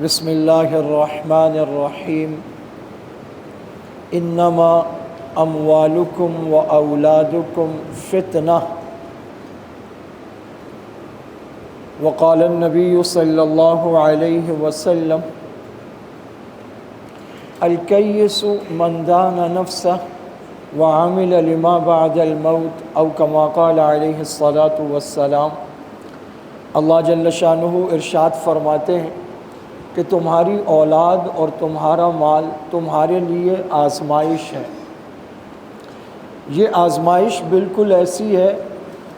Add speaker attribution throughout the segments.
Speaker 1: بسم اللہ الرحمن الرحیم انما اموالکم و اولادکم فتنہ وقال النبی صلی اللہ علیہ وسلم الکیس من دان نفسہ وعمل لما بعد الموت او کما قال علیہ الصلاة والسلام۔ اللہ جل شانہ ارشاد فرماتے ہیں کہ تمہاری اولاد اور تمہارا مال تمہارے لیے آزمائش ہے۔ یہ آزمائش بالکل ایسی ہے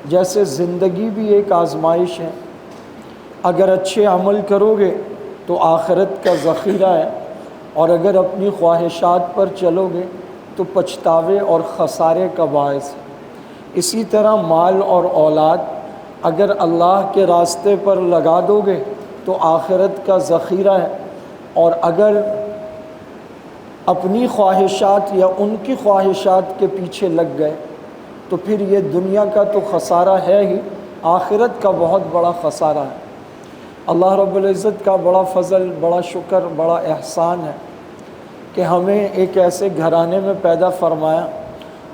Speaker 1: جیسے زندگی بھی ایک آزمائش ہے۔ اگر اچھے عمل کرو گے تو آخرت کا ذخیرہ ہے، اور اگر اپنی خواہشات پر چلو گے تو پچھتاوے اور خسارے کا باعث ہے۔ اسی طرح مال اور اولاد اگر اللہ کے راستے پر لگا دو گے تو آخرت کا ذخیرہ ہے، اور اگر اپنی خواہشات یا ان کی خواہشات کے پیچھے لگ گئے تو پھر یہ دنیا کا تو خسارہ ہے ہی، آخرت کا بہت بڑا خسارہ ہے۔ اللہ رب العزت کا بڑا فضل، بڑا شکر، بڑا احسان ہے کہ ہمیں ایک ایسے گھرانے میں پیدا فرمایا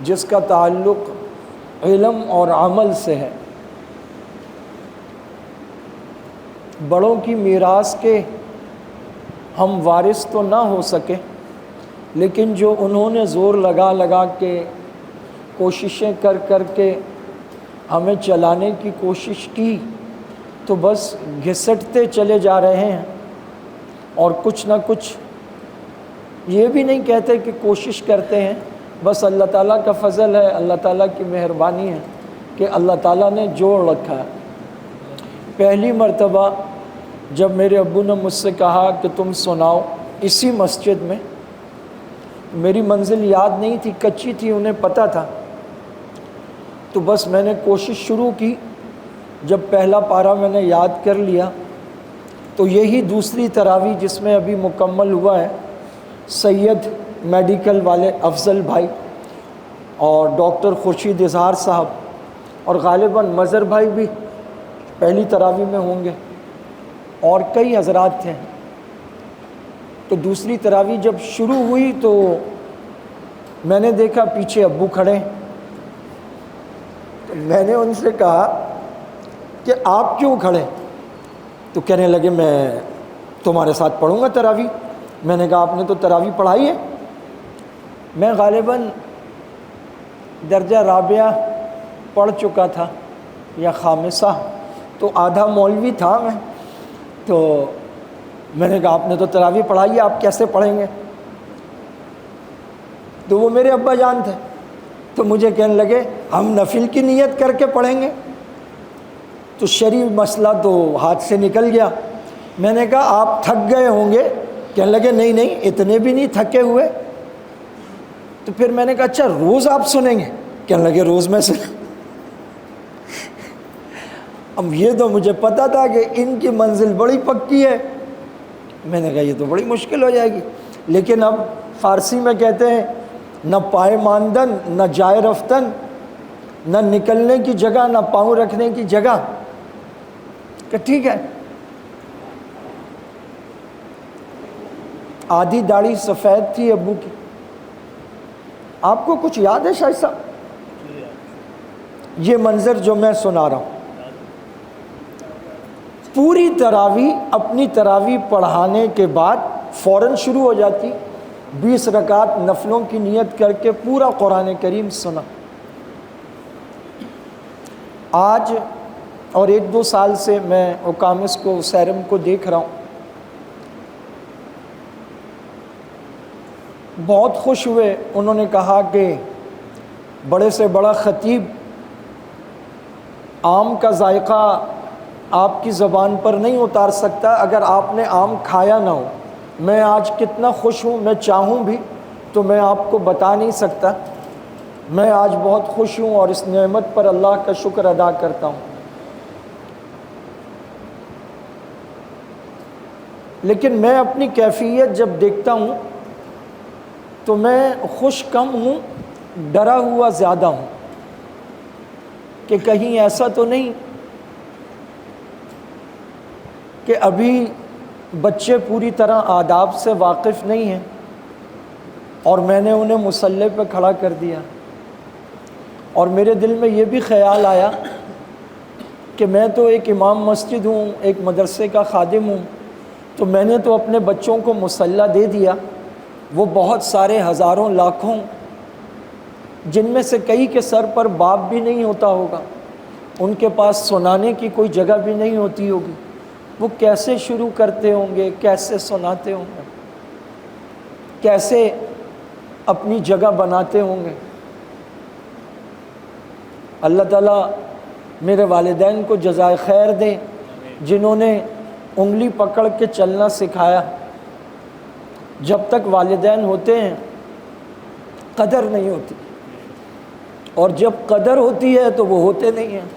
Speaker 1: جس کا تعلق علم اور عمل سے ہے۔ بڑوں کی میراث کے ہم وارث تو نہ ہو سکے، لیکن جو انہوں نے زور لگا کے کوششیں کر کے ہمیں چلانے کی کوشش کی تو بس گھسٹتے چلے جا رہے ہیں، اور کچھ نہ کچھ یہ بھی نہیں کہتے کہ کوشش کرتے ہیں، بس اللہ تعالیٰ کا فضل ہے، اللہ تعالیٰ کی مہربانی ہے کہ اللہ تعالیٰ نے جوڑ رکھا ہے۔ پہلی مرتبہ جب میرے ابو نے مجھ سے کہا کہ تم سناؤ اسی مسجد میں، میری منزل یاد نہیں تھی، کچی تھی، انہیں پتہ تھا، تو بس میں نے کوشش شروع کی۔ جب پہلا پارہ میں نے یاد کر لیا تو یہی دوسری تراویح جس میں ابھی مکمل ہوا ہے، سید میڈیکل والے افضل بھائی اور ڈاکٹر خورشید اظہار صاحب اور غالباً مظہر بھائی بھی پہلی تراویح میں ہوں گے، اور کئی حضرات تھے۔ تو دوسری تراویح جب شروع ہوئی تو میں نے دیکھا پیچھے ابو کھڑے ہیں، تو میں نے ان سے کہا کہ آپ کیوں کھڑے؟ تو کہنے لگے میں تمہارے ساتھ پڑھوں گا تراویح۔ میں نے کہا آپ نے تو تراویح پڑھائی ہے۔ میں غالباً درجہ رابعہ پڑھ چکا تھا یا خامسہ، تو آدھا مولوی تھا میں، تو میں نے کہا آپ نے تو تراویح پڑھائی ہے، آپ کیسے پڑھیں گے؟ تو وہ میرے ابا جان تھے، تو مجھے کہنے لگے ہم نفل کی نیت کر کے پڑھیں گے۔ تو شرعی مسئلہ تو ہاتھ سے نکل گیا۔ میں نے کہا آپ تھک گئے ہوں گے؟ کہنے لگے نہیں اتنے بھی نہیں تھکے ہوئے۔ تو پھر میں نے کہا اچھا روز آپ سنیں گے؟ کہنے لگے روز میں سنیں۔ اب یہ تو مجھے پتا تھا کہ ان کی منزل بڑی پکی ہے، میں نے کہا یہ تو بڑی مشکل ہو جائے گی، لیکن اب فارسی میں کہتے ہیں نہ پائے ماندن نہ جائے رفتن، نہ نکلنے کی جگہ نہ پاؤں رکھنے کی جگہ، کہ ٹھیک ہے۔ آدھی داڑھی سفید تھی ابو کی۔ آپ کو کچھ یاد ہے شاہد صاحب؟ یہ منظر جو میں سنا رہا ہوں، پوری تراویح اپنی تراویح پڑھانے کے بعد فوراً شروع ہو جاتی، 20 رکعت نفلوں کی نیت کر کے پورا قرآن کریم سنا۔ آج اور 1-2 سال سے میں اوکامس کو، سیرم کو دیکھ رہا ہوں، بہت خوش ہوئے۔ انہوں نے کہا کہ بڑے سے بڑا خطیب آم کا ذائقہ آپ کی زبان پر نہیں اتار سکتا اگر آپ نے آم کھایا نہ ہو۔ میں آج کتنا خوش ہوں، میں چاہوں بھی تو میں آپ کو بتا نہیں سکتا۔ میں آج بہت خوش ہوں اور اس نعمت پر اللہ کا شکر ادا کرتا ہوں۔ لیکن میں اپنی کیفیت جب دیکھتا ہوں تو میں خوش کم ہوں، ڈرا ہوا زیادہ ہوں کہ کہیں ایسا تو نہیں کہ ابھی بچے پوری طرح آداب سے واقف نہیں ہیں اور میں نے انہیں مصلی پہ کھڑا کر دیا، اور میرے دل میں یہ بھی خیال آیا کہ میں تو ایک امام مسجد ہوں، ایک مدرسے کا خادم ہوں، تو میں نے تو اپنے بچوں کو مصلی دے دیا، وہ بہت سارے ہزاروں لاکھوں جن میں سے کئی کے سر پر باپ بھی نہیں ہوتا ہوگا، ان کے پاس سنانے کی کوئی جگہ بھی نہیں ہوتی ہوگی، وہ کیسے شروع کرتے ہوں گے، کیسے سناتے ہوں گے، کیسے اپنی جگہ بناتے ہوں گے۔ اللہ تعالیٰ میرے والدین کو جزائے خیر دے، جنہوں نے انگلی پکڑ کے چلنا سکھایا۔ جب تک والدین ہوتے ہیں قدر نہیں ہوتی، اور جب قدر ہوتی ہے تو وہ ہوتے نہیں ہیں۔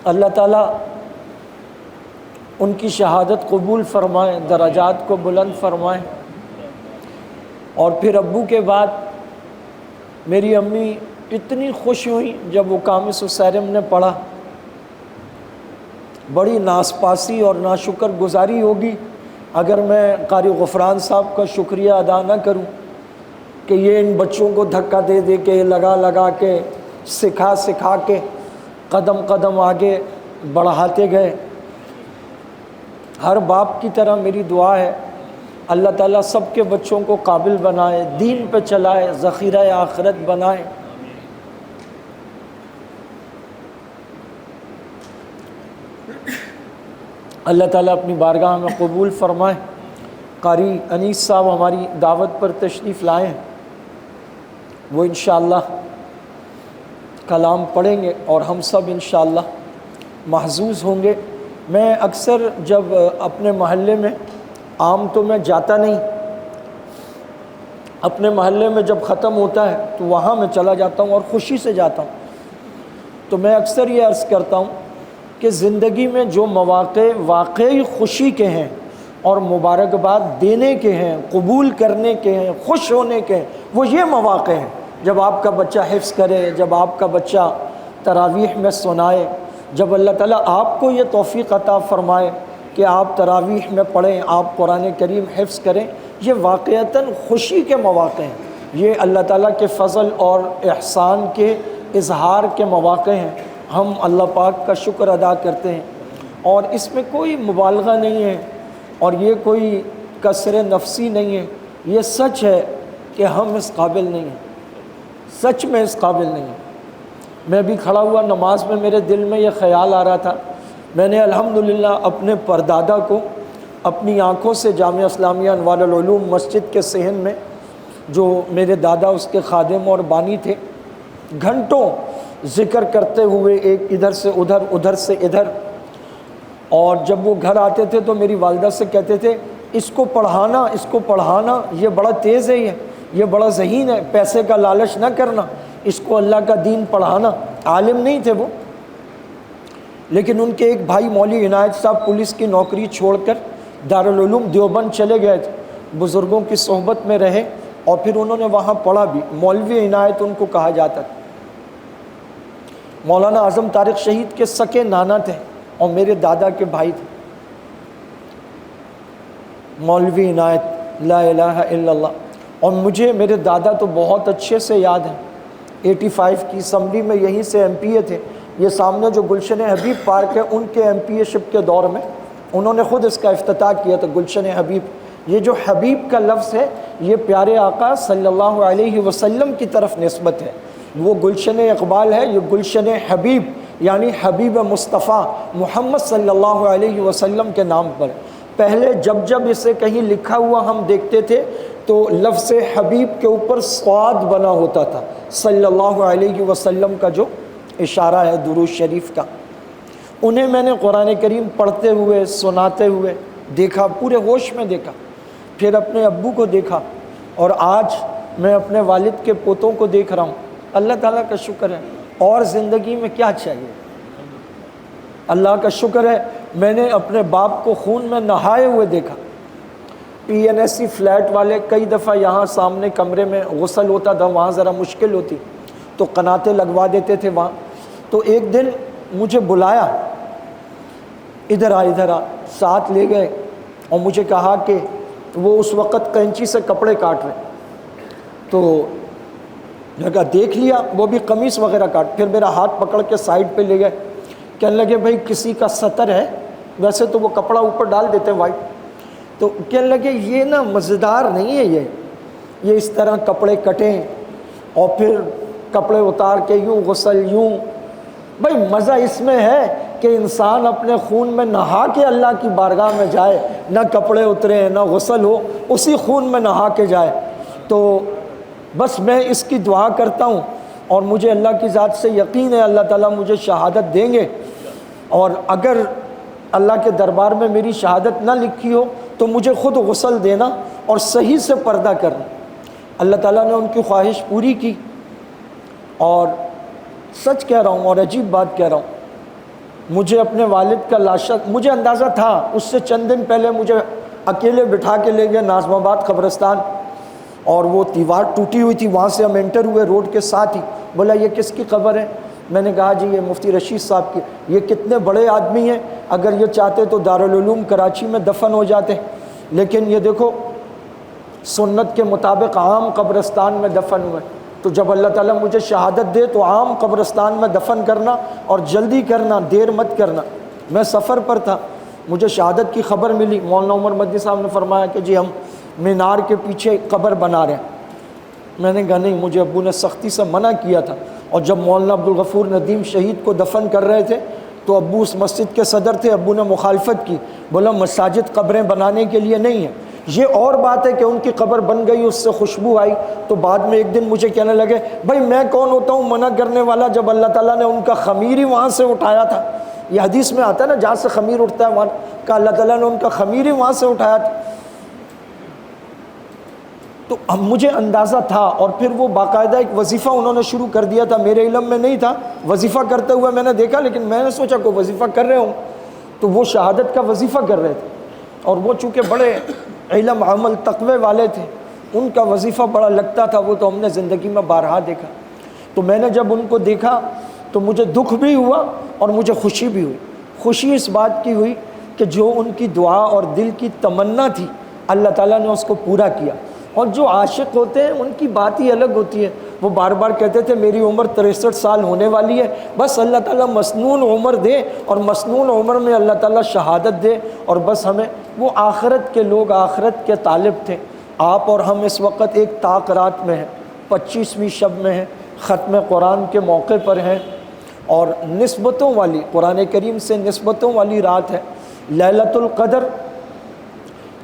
Speaker 1: اللہ تعالیٰ ان کی شہادت قبول فرمائے، درجات کو بلند فرمائے۔ اور پھر ابو کے بعد میری امی اتنی خوش ہوئی جب وہ قامس السیرم نے پڑھا۔ بڑی ناسپاسی اور ناشکر گزاری ہوگی اگر میں قاری غفران صاحب کا شکریہ ادا نہ کروں کہ یہ ان بچوں کو دھکا دے دے کے، لگا کے، سکھا کے قدم قدم آگے بڑھاتے گئے۔ ہر باپ کی طرح میری دعا ہے اللہ تعالیٰ سب کے بچوں کو قابل بنائے، دین پہ چلائے، ذخیرہ آخرت بنائے۔ اللہ تعالیٰ اپنی بارگاہ میں قبول فرمائے۔ قاری انیس صاحب ہماری دعوت پر تشریف لائے ہیں، وہ انشاءاللہ کلام پڑھیں گے اور ہم سب انشاءاللہ محظوظ ہوں گے۔ میں اکثر جب اپنے محلے میں، عام تو میں جاتا نہیں، اپنے محلے میں جب ختم ہوتا ہے تو وہاں میں چلا جاتا ہوں اور خوشی سے جاتا ہوں، تو میں اکثر یہ عرض کرتا ہوں کہ زندگی میں جو مواقع واقعی خوشی کے ہیں اور مبارکباد دینے کے ہیں، قبول کرنے کے ہیں، خوش ہونے کے ہیں، وہ یہ مواقع ہیں جب آپ کا بچہ حفظ کرے، جب آپ کا بچہ تراویح میں سنائے، جب اللہ تعالیٰ آپ کو یہ توفیق عطا فرمائے کہ آپ تراویح میں پڑھیں، آپ قرآن کریم حفظ کریں، یہ واقعتاً خوشی کے مواقع ہیں، یہ اللہ تعالیٰ کے فضل اور احسان کے اظہار کے مواقع ہیں۔ ہم اللہ پاک کا شکر ادا کرتے ہیں، اور اس میں کوئی مبالغہ نہیں ہے اور یہ کوئی کسر نفسی نہیں ہے، یہ سچ ہے کہ ہم اس قابل نہیں ہیں، سچ میں اس قابل نہیں ہیں۔ میں بھی کھڑا ہوا نماز میں، میرے دل میں یہ خیال آ رہا تھا، میں نے الحمدللہ اپنے پردادا کو اپنی آنکھوں سے جامعہ اسلامیہ انوار العلوم مسجد کے صحن میں، جو میرے دادا اس کے خادم اور بانی تھے، گھنٹوں ذکر کرتے ہوئے ایک ادھر سے ادھر، ادھر سے ادھر، اور جب وہ گھر آتے تھے تو میری والدہ سے کہتے تھے اس کو پڑھانا، اس کو پڑھانا، یہ بڑا تیز ہے، یہ بڑا ذہین ہے، پیسے کا لالچ نہ کرنا، اس کو اللہ کا دین پڑھانا۔ عالم نہیں تھے وہ، لیکن ان کے ایک بھائی مولوی عنایت صاحب پولیس کی نوکری چھوڑ کر دارالعلوم دیوبند چلے گئے تھے، بزرگوں کی صحبت میں رہے اور پھر انہوں نے وہاں پڑھا بھی۔ مولوی عنایت ان کو کہا جاتا تھا۔ مولانا اعظم طارق شہید کے سکے نانا تھے اور میرے دادا کے بھائی تھے مولوی عنایت، لا الہ الا اللہ۔ اور مجھے میرے دادا تو بہت اچھے سے یاد ہیں، 85 کی اسمبلی میں یہیں سے ایم پی اے تھے۔ یہ سامنے جو گلشن حبیب پارک ہے، ان کے ایم پی اے شپ کے دور میں انہوں نے خود اس کا افتتاح کیا تھا، گلشن حبیب۔ یہ جو حبیب کا لفظ ہے یہ پیارے آقا صلی اللہ علیہ وسلم کی طرف نسبت ہے، وہ گلشن اقبال ہے، یہ گلشن حبیب یعنی حبیب مصطفیٰ محمد صلی اللہ علیہ وسلم کے نام پر۔ پہلے جب اسے کہیں لکھا ہوا ہم دیکھتے تھے تو لفظ حبیب کے اوپر صاد بنا ہوتا تھا، صلی اللہ علیہ وسلم کا جو اشارہ ہے درود شریف کا۔ انہیں میں نے قرآن کریم پڑھتے ہوئے، سناتے ہوئے دیکھا، پورے ہوش میں دیکھا، پھر اپنے ابو کو دیکھا، اور آج میں اپنے والد کے پوتوں کو دیکھ رہا ہوں۔ اللہ تعالیٰ کا شکر ہے، اور زندگی میں کیا چاہیے؟ اللہ کا شکر ہے میں نے اپنے باپ کو خون میں نہائے ہوئے دیکھا۔ پی این ایس سی فلیٹ والے کئی دفعہ یہاں سامنے کمرے میں غسل ہوتا تھا، وہاں ذرا مشکل ہوتی تو قناتیں لگوا دیتے تھے وہاں۔ تو ایک دن مجھے بلایا، ادھر آ، ساتھ لے گئے اور مجھے کہا کہ وہ اس وقت قینچی سے کپڑے کاٹ رہے، تو میں کہا دیکھ لیا، وہ بھی قمیص وغیرہ کاٹ، پھر میرا ہاتھ پکڑ کے سائڈ پہ لے گئے، کہنے لگے بھائی کسی کا سطر ہے، ویسے تو وہ کپڑا اوپر ڈال دیتے ہیں وائٹ، تو کہنے لگے یہ نا مزیدار نہیں ہے، یہ اس طرح کپڑے کٹیں اور پھر کپڑے اتار کے یوں غسل یوں۔ بھائی مزہ اس میں ہے کہ انسان اپنے خون میں نہا کے اللہ کی بارگاہ میں جائے، نہ کپڑے اتریں نہ غسل ہو، اسی خون میں نہا کے جائے۔ تو بس میں اس کی دعا کرتا ہوں، اور مجھے اللہ کی ذات سے یقین ہے اللہ تعالیٰ مجھے شہادت دیں گے، اور اگر اللہ کے دربار میں میری شہادت نہ لکھی ہو تو مجھے خود غسل دینا اور صحیح سے پردہ کرنا۔ اللہ تعالیٰ نے ان کی خواہش پوری کی، اور سچ کہہ رہا ہوں اور عجیب بات کہہ رہا ہوں، مجھے اپنے والد کا لاشا، مجھے اندازہ تھا، اس سے چند دن پہلے مجھے اکیلے بٹھا کے لے گئے ناظم آباد قبرستان، اور وہ دیوار ٹوٹی ہوئی تھی، وہاں سے ہم انٹر ہوئے روڈ کے ساتھ ہی، بولا یہ کس کی قبر ہے؟ میں نے کہا جی یہ مفتی رشید صاحب کی۔ یہ کتنے بڑے آدمی ہیں، اگر یہ چاہتے تو دارالعلوم کراچی میں دفن ہو جاتے، لیکن یہ دیکھو سنت کے مطابق عام قبرستان میں دفن ہوئے۔ تو جب اللہ تعالیٰ مجھے شہادت دے تو عام قبرستان میں دفن کرنا، اور جلدی کرنا، دیر مت کرنا۔ میں سفر پر تھا، مجھے شہادت کی خبر ملی، مولانا عمر مدنی صاحب نے فرمایا کہ جی ہم مینار کے پیچھے قبر بنا رہے ہیں۔ میں نے کہا نہیں، مجھے ابو نے سختی سے منع کیا تھا، اور جب مولانا عبدالغفور ندیم شہید کو دفن کر رہے تھے تو ابو اس مسجد کے صدر تھے، ابو نے مخالفت کی، بولا مساجد قبریں بنانے کے لیے نہیں ہیں۔ یہ اور بات ہے کہ ان کی قبر بن گئی، اس سے خوشبو آئی، تو بعد میں ایک دن مجھے کہنے لگے بھائی میں کون ہوتا ہوں منع کرنے والا، جب اللہ تعالیٰ نے ان کا خمیر ہی وہاں سے اٹھایا تھا۔ یہ حدیث میں آتا ہے نا، جہاں سے خمیر اٹھتا ہے وہاں کا اللہ تعالیٰ نے ان کا خمیر ہی وہاں سے اٹھایا تھا۔ تو مجھے اندازہ تھا، اور پھر وہ باقاعدہ ایک وظیفہ انہوں نے شروع کر دیا تھا، میرے علم میں نہیں تھا، وظیفہ کرتے ہوئے میں نے دیکھا، لیکن میں نے سوچا کوئی وظیفہ کر رہے ہوں، تو وہ شہادت کا وظیفہ کر رہے تھے، اور وہ چونکہ بڑے علم عمل تقوی والے تھے، ان کا وظیفہ بڑا لگتا تھا، وہ تو ہم نے زندگی میں بارہا دیکھا۔ تو میں نے جب ان کو دیکھا تو مجھے دکھ بھی ہوا اور مجھے خوشی بھی ہوئی۔ خوشی اس بات کی ہوئی کہ جو ان کی دعا اور دل کی تمنا تھی اللہ تعالیٰ نے اس کو پورا کیا۔ اور جو عاشق ہوتے ہیں ان کی بات ہی الگ ہوتی ہے، وہ بار بار کہتے تھے میری عمر 63 سال ہونے والی ہے، بس اللہ تعالیٰ مسنون عمر دے، اور مسنون عمر میں اللہ تعالیٰ شہادت دے، اور بس ہمیں وہ آخرت کے لوگ، آخرت کے طالب تھے۔ آپ اور ہم اس وقت ایک طاق رات میں ہیں، 25ویں شب میں ہیں، ختم قرآن کے موقع پر ہیں، اور نسبتوں والی، قرآن کریم سے نسبتوں والی رات ہے لیلۃ القدر۔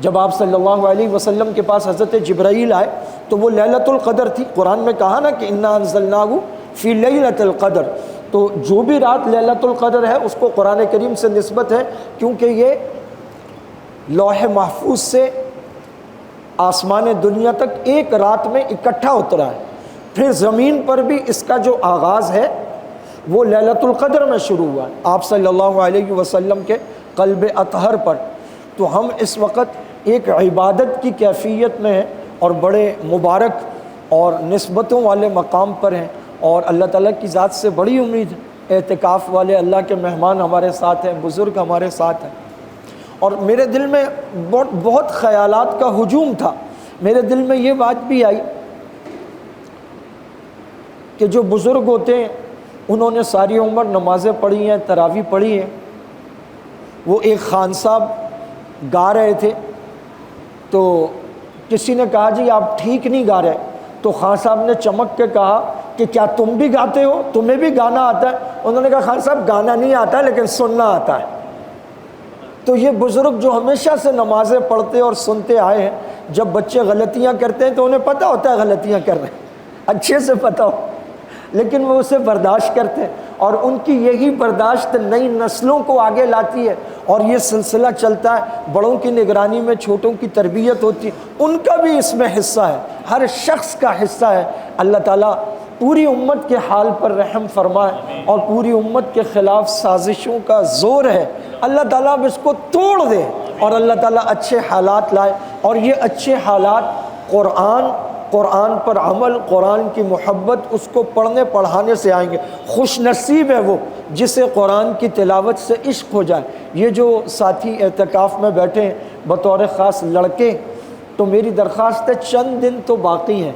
Speaker 1: جب آپ صلی اللہ علیہ وسلم کے پاس حضرت جبرائیل آئے تو وہ لیلۃ القدر تھی، قرآن میں کہا نا کہ انا انزلناہ فی لیلۃ القدر، تو جو بھی رات لیلۃ القدر ہے اس کو قرآن کریم سے نسبت ہے، کیونکہ یہ لوح محفوظ سے آسمان دنیا تک ایک رات میں اکٹھا اترا ہے۔ پھر زمین پر بھی اس کا جو آغاز ہے وہ لیلۃ القدر میں شروع ہوا ہے، آپ صلی اللہ علیہ وسلم کے قلب اطہر پر۔ تو ہم اس وقت ایک عبادت کی کیفیت میں ہیں، اور بڑے مبارک اور نسبتوں والے مقام پر ہیں، اور اللہ تعالیٰ کی ذات سے بڑی امید ہے۔ اعتکاف والے اللہ کے مہمان ہمارے ساتھ ہیں، بزرگ ہمارے ساتھ ہیں، اور میرے دل میں بہت خیالات کا ہجوم تھا۔ میرے دل میں یہ بات بھی آئی کہ جو بزرگ ہوتے ہیں انہوں نے ساری عمر نمازیں پڑھی ہیں، تراویح پڑھی ہیں۔ وہ ایک خان صاحب گا رہے تھے، تو کسی نے کہا جی آپ ٹھیک نہیں گا رہے، تو خان صاحب نے چمک کے کہا کہ کیا تم بھی گاتے ہو، تمہیں بھی گانا آتا ہے؟ انہوں نے کہا خان صاحب گانا نہیں آتا لیکن سننا آتا ہے۔ تو یہ بزرگ جو ہمیشہ سے نمازیں پڑھتے اور سنتے آئے ہیں، جب بچے غلطیاں کرتے ہیں تو انہیں پتہ ہوتا ہے غلطیاں کر رہے ہیں، اچھے سے پتہ ہو، لیکن وہ اسے برداشت کرتے ہیں، اور ان کی یہی برداشت نئی نسلوں کو آگے لاتی ہے، اور یہ سلسلہ چلتا ہے۔ بڑوں کی نگرانی میں چھوٹوں کی تربیت ہوتی ہے، ان کا بھی اس میں حصہ ہے، ہر شخص کا حصہ ہے۔ اللہ تعالیٰ پوری امت کے حال پر رحم فرمائے، اور پوری امت کے خلاف سازشوں کا زور ہے، اللہ تعالیٰ اب اس کو توڑ دے، اور اللہ تعالیٰ اچھے حالات لائے، اور یہ اچھے حالات قرآن پر عمل، قرآن کی محبت، اس کو پڑھنے پڑھانے سے آئیں گے۔ خوش نصیب ہے وہ جسے قرآن کی تلاوت سے عشق ہو جائے۔ یہ جو ساتھی اعتکاف میں بیٹھے ہیں، بطور خاص لڑکے، تو میری درخواست ہے چند دن تو باقی ہیں،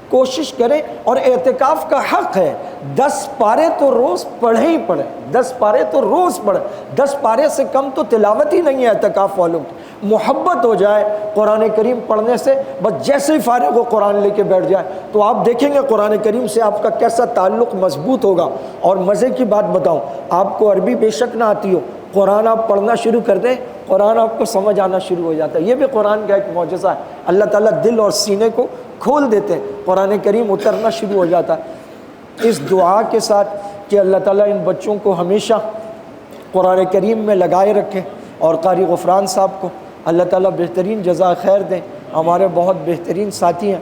Speaker 1: کوشش کریں، اور اعتکاف کا حق ہے 10 پارے تو روز پڑھیں ہی پڑھیں، 10 پارے تو روز پڑھیں، 10 پارے سے کم تو تلاوت ہی نہیں ہے اعتکاف والوں کی۔ محبت ہو جائے قرآن کریم پڑھنے سے، بس جیسے ہی فارغ ہو قرآن لے کے بیٹھ جائے تو آپ دیکھیں گے قرآن کریم سے آپ کا کیسا تعلق مضبوط ہوگا۔ اور مزے کی بات بتاؤں، آپ کو عربی بے شک نہ آتی ہو، قرآن آپ پڑھنا شروع کر دیں، قرآن آپ کو سمجھ آنا شروع ہو جاتا ہے۔ یہ بھی قرآن کا ایک معجزہ ہے، اللہ تعالیٰ دل اور سینے کو کھول دیتے ہیں، قرآن کریم اترنا شروع ہو جاتا ہے۔ اس دعا کے ساتھ کہ اللہ تعالیٰ ان بچوں کو ہمیشہ قرآن کریم میں لگائے رکھے، اور قاری غفران صاحب کو اللہ تعالیٰ بہترین جزا خیر دیں، ہمارے بہت بہترین ساتھی ہیں،